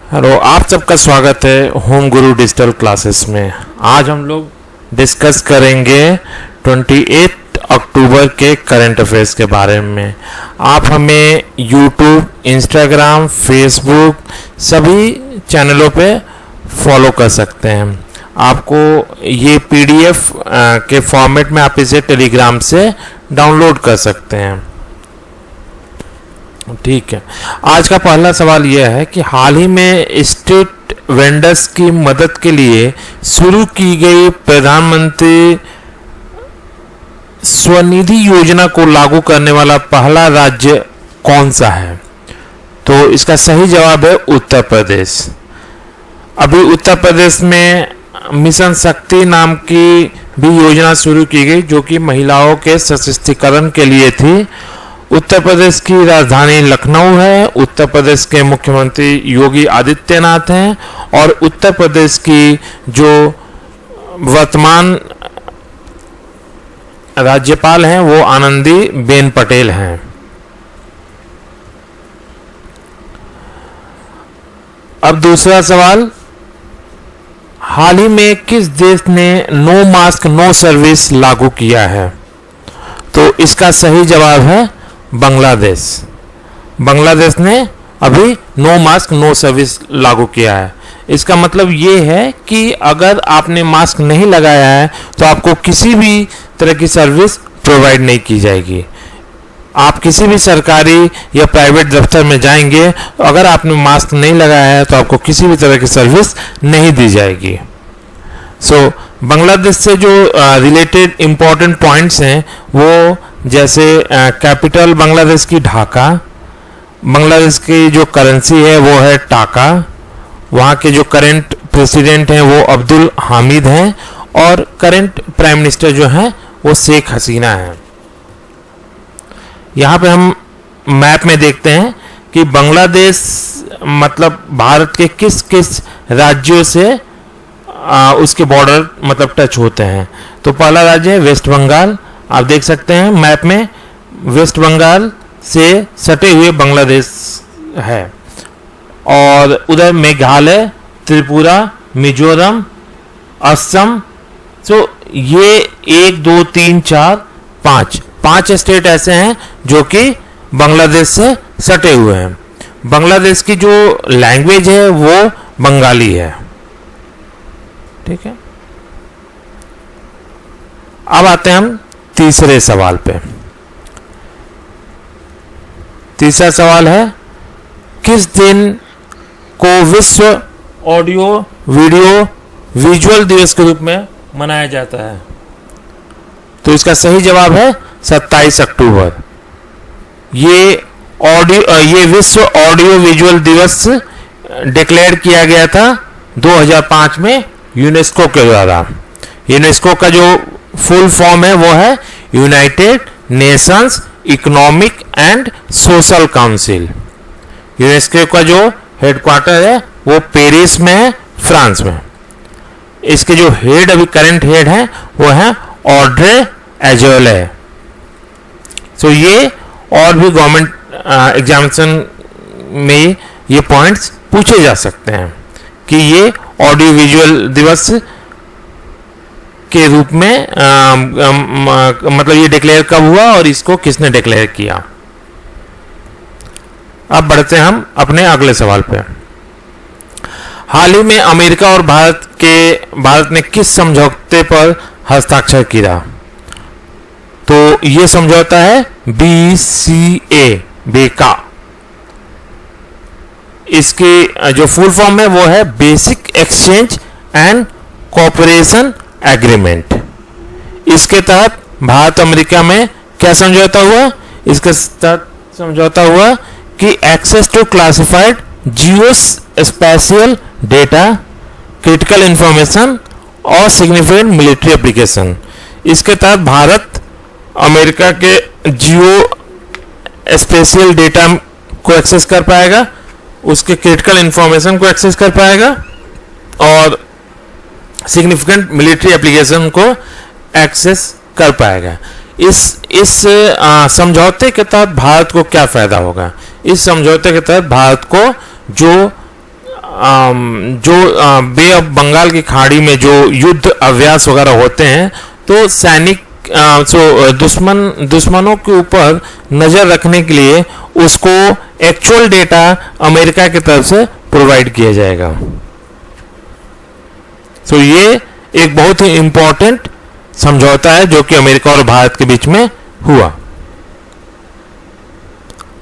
Hello, आप सबका स्वागत है होम गुरु डिजिटल क्लासेस में। आज हम लोग डिस्कस करेंगे 28 अक्टूबर के करंट अफेयर्स के बारे में। आप हमें यूट्यूब, इंस्टाग्राम, फेसबुक सभी चैनलों पे फॉलो कर सकते हैं। आपको ये पीडीएफ के फॉर्मेट में आप इसे टेलीग्राम से डाउनलोड कर सकते हैं। ठीक है, आज का पहला सवाल यह है कि हाल ही में स्ट्रीट वेंडर्स की मदद के लिए शुरू की गई प्रधानमंत्री स्वनिधि योजना को लागू करने वाला पहला राज्य कौन सा है? तो इसका सही जवाब है उत्तर प्रदेश। अभी उत्तर प्रदेश में मिशन शक्ति नाम की भी योजना शुरू की गई, जो कि महिलाओं के सशक्तिकरण के लिए थी। उत्तर प्रदेश की राजधानी लखनऊ है। उत्तर प्रदेश के मुख्यमंत्री योगी आदित्यनाथ हैं और उत्तर प्रदेश की जो वर्तमान राज्यपाल हैं वो आनंदीबेन पटेल हैं। अब दूसरा सवाल, हाल ही में किस देश ने नो मास्क नो सर्विस लागू किया है? तो इसका सही जवाब है बांग्लादेश। बांग्लादेश ने अभी नो मास्क नो सर्विस लागू किया है। इसका मतलब ये है कि अगर आपने मास्क नहीं लगाया है तो आपको किसी भी तरह की सर्विस प्रोवाइड नहीं की जाएगी। आप किसी भी सरकारी या प्राइवेट दफ्तर में जाएंगे तो अगर आपने मास्क नहीं लगाया है तो आपको किसी भी तरह की सर्विस नहीं दी जाएगी। बांग्लादेश से जो रिलेटेड इम्पोर्टेंट पॉइंट्स हैं वो जैसे कैपिटल बांग्लादेश की ढाका, बांग्लादेश की जो करेंसी है वो है टाका, वहाँ के जो करंट प्रेसिडेंट हैं वो अब्दुल हामिद हैं और करंट प्राइम मिनिस्टर जो हैं वो शेख हसीना हैं। यहाँ पे हम मैप में देखते हैं कि बांग्लादेश मतलब भारत के किस किस राज्यों से उसके बॉर्डर मतलब टच होते हैं। तो पहला राज्य है वेस्ट बंगाल। आप देख सकते हैं मैप में वेस्ट बंगाल से सटे हुए बांग्लादेश है और उधर मेघालय, त्रिपुरा, मिजोरम, असम। ये 1 2 3 4 5 स्टेट ऐसे हैं जो कि बांग्लादेश से सटे हुए हैं। बांग्लादेश की जो लैंग्वेज है वो बंगाली है। ठीक है, अब आते हैं हम तीसरे सवाल पे। तीसरा सवाल है, किस दिन को विश्व ऑडियो वीडियो विजुअल दिवस के रूप में मनाया जाता है? तो इसका सही जवाब है 27 अक्टूबर। ये विश्व ऑडियो विजुअल दिवस डिक्लेयर किया गया था 2005 में यूनेस्को के द्वारा। यूनेस्को का जो फुल फॉर्म है वो है United Nations economic and social council. UNESCO का जो हेडक्वार्टर है वो पेरिस में है, फ्रांस में। इसके जो हेड अभी करंट हेड है वो है ऑड्रे एजोले। ये और भी गवर्नमेंट एग्जामिनेशन में ये पॉइंट्स पूछे जा सकते हैं कि ये ऑडियो विजुअल दिवस के रूप में मतलब ये डिक्लेयर कब हुआ और इसको किसने डिक्लेयर किया। अब बढ़ते हैं हम अपने अगले सवाल पे। हाल ही में अमेरिका और भारत ने किस समझौते पर हस्ताक्षर किया? तो ये समझौता है BCA बेका। इसकी जो फुल फॉर्म है वो है basic exchange and cooperation agreement. इसके तहत भारत अमेरिका में क्या समझौता हुआ? इसके तहत समझौता हुआ कि access to classified geo spatial data, critical information और सिग्निफिकेंट मिलिट्री एप्लीकेशन। इसके तहत भारत अमेरिका के जियो स्पेशियल डेटा को एक्सेस कर पाएगा, उसके क्रिटिकल इंफॉर्मेशन को एक्सेस कर पाएगा और सिग्निफिकेंट मिलिट्री एप्लीकेशन को एक्सेस कर पाएगा। इस समझौते के तहत भारत को क्या फायदा होगा? इस समझौते के तहत भारत को जो जो बे ऑफ बंगाल की खाड़ी में जो युद्ध अभ्यास वगैरह होते हैं, तो सैनिक दुश्मनों के ऊपर नज़र रखने के लिए उसको एक्चुअल डेटा अमेरिका की तरफ से प्रोवाइड किया जाएगा। तो ये एक बहुत ही इंपॉर्टेंट समझौता है जो कि अमेरिका और भारत के बीच में हुआ।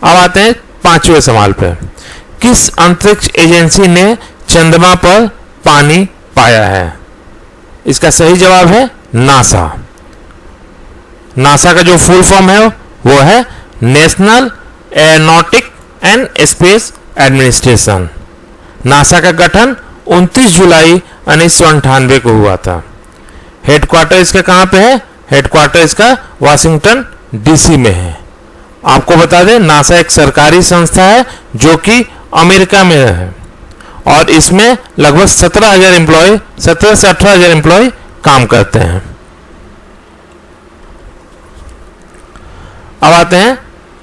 अब आते हैं 5वें सवाल पे। किस अंतरिक्ष एजेंसी ने चंद्रमा पर पानी पाया है? इसका सही जवाब है नासा। नासा का जो फुल फॉर्म है वो है national aeronautic and space administration. NASA का गठन 29 जुलाई 1998 को हुआ था। हेडक्वार्टर इसका कहाँ पे है? हेडक्वार्टर इसका वाशिंगटन डीसी में है। आपको बता दें, नासा एक सरकारी संस्था है जो कि अमेरिका में है और इसमें लगभग 17,000 एम्प्लॉय, 17 से 18,000 एम्प्लॉय काम करते हैं। अब आते हैं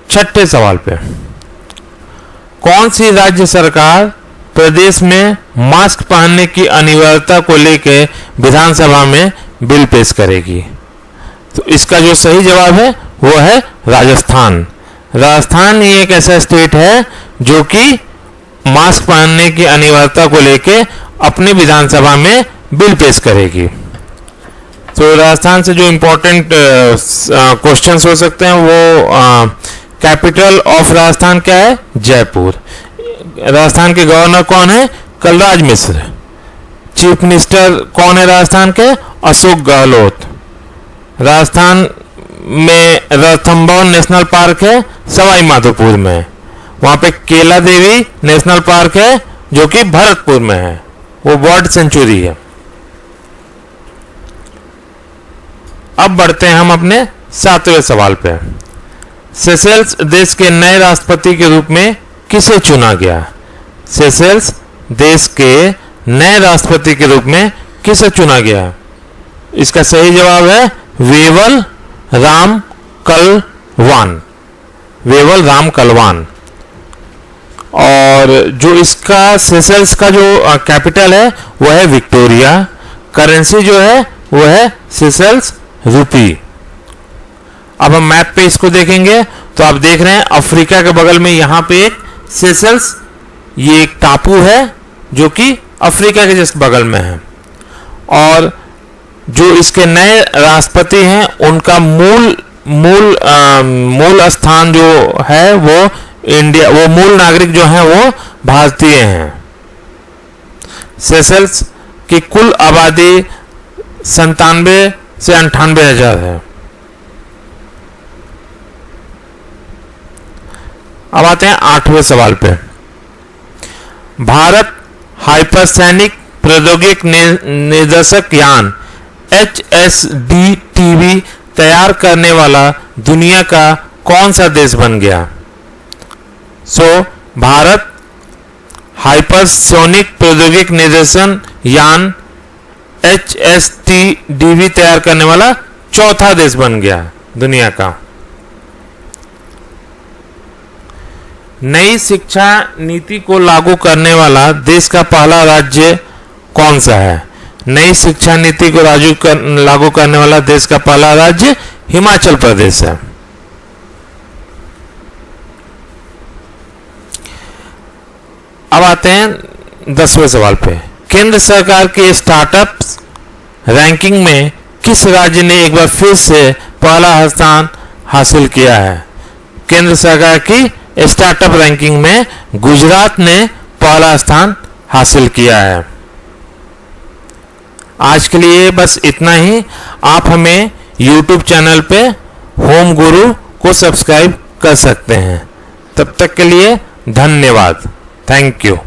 6ठे सवाल पे। कौन सी राज्य सरकार प्रदेश में मास्क पहनने की अनिवार्यता को लेकर विधानसभा में बिल पेश करेगी? तो इसका जो सही जवाब है वो है राजस्थान। राजस्थान ही एक ऐसा स्टेट है जो कि मास्क पहनने की अनिवार्यता को लेकर अपने विधानसभा में बिल पेश करेगी। तो राजस्थान से जो इम्पोर्टेंट क्वेश्चंस हो सकते हैं वो कैपिटल ऑफ राजस्थान क्या है? जयपुर। राजस्थान के गवर्नर कौन है? कलराज मिश्र। चीफ मिनिस्टर कौन है राजस्थान के? अशोक गहलोत। राजस्थान में रणथंभौर नेशनल पार्क है सवाई माधोपुर में। वहां पे केला देवी नेशनल पार्क है जो कि भरतपुर में है, वो बर्ड सेंचुरी है। अब बढ़ते हैं हम अपने 7वें सवाल पे। सेशेल्स देश के नए राष्ट्रपति के रूप में किसे चुना गया? सेशेल्स देश के नए राष्ट्रपति के रूप में किसे चुना गया? इसका सही जवाब है वेवल राम कलवान। वेवल राम कलवान। और जो इसका सेशेल्स का जो कैपिटल है वो है विक्टोरिया। करेंसी जो है वो है सेशेल्स रूपी। अब हम मैप पे इसको देखेंगे तो आप देख रहे हैं अफ्रीका के बगल में यहाँ पे एक सेशेल्स, ये एक टापू है जो कि अफ्रीका के जस्ट बगल में है। और जो इसके नए राष्ट्रपति हैं उनका मूल स्थान जो है वो इंडिया, वो मूल नागरिक जो हैं वो भारतीय हैं। सेशेल्स की कुल आबादी 97 से 98,000 है। अब आते हैं 8वें सवाल पे। भारत हाइपरसैनिक प्रौद्योगिक निर्देशक यान HSDTV तैयार करने वाला दुनिया का कौन सा देश बन गया? भारत हाइपरसोनिक प्रौद्योगिक निर्देशन यान HSDTV तैयार करने वाला चौथा देश बन गया दुनिया का। नई शिक्षा नीति को लागू करने वाला देश का पहला राज्य कौन सा है? नई शिक्षा नीति को लागू करने वाला देश का पहला राज्य हिमाचल प्रदेश है। अब आते हैं 10वें सवाल पे। केंद्र सरकार के स्टार्टअप्स रैंकिंग में किस राज्य ने एक बार फिर से पहला स्थान हासिल किया है? केंद्र सरकार की स्टार्टअप रैंकिंग में गुजरात ने पहला स्थान हासिल किया है। आज के लिए बस इतना ही। आप हमें YouTube चैनल पे होम गुरु को सब्सक्राइब कर सकते हैं। तब तक के लिए धन्यवाद। Thank you.